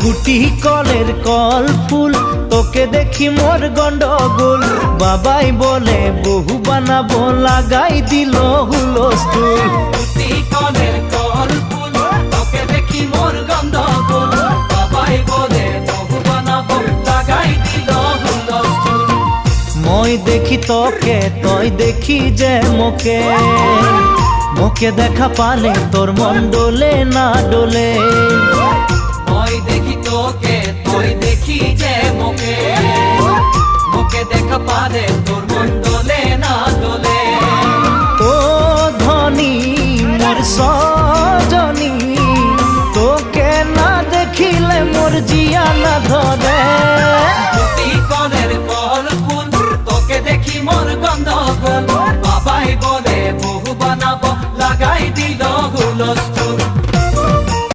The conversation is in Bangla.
কুটি কলের কল ফুল, তোকে দেখি মোর গন্ডগোল। বাবাই বলে বহু বানাবো, লাগাই দিল হুলস্থুল। কুটি কলের কল ফুল, তোকে দেখি মোর গন্ডগোল। বাবাই বলে বহু বানাবো, লাগাই দিল হুলস্থুল। মই দেখি তোকে, তই দেখি যে মোকে, মোকে দেখা পালে তোর মন ডোলে না ডোলে। মই দেখি তোকে, তুই দেখি যে মোকে, মোকে দেখা পালে তোর মন দোলে না দোলে। ও ধনী মোর সজনী, তোকে না দেখিলে মোর জিয়া না ধরে।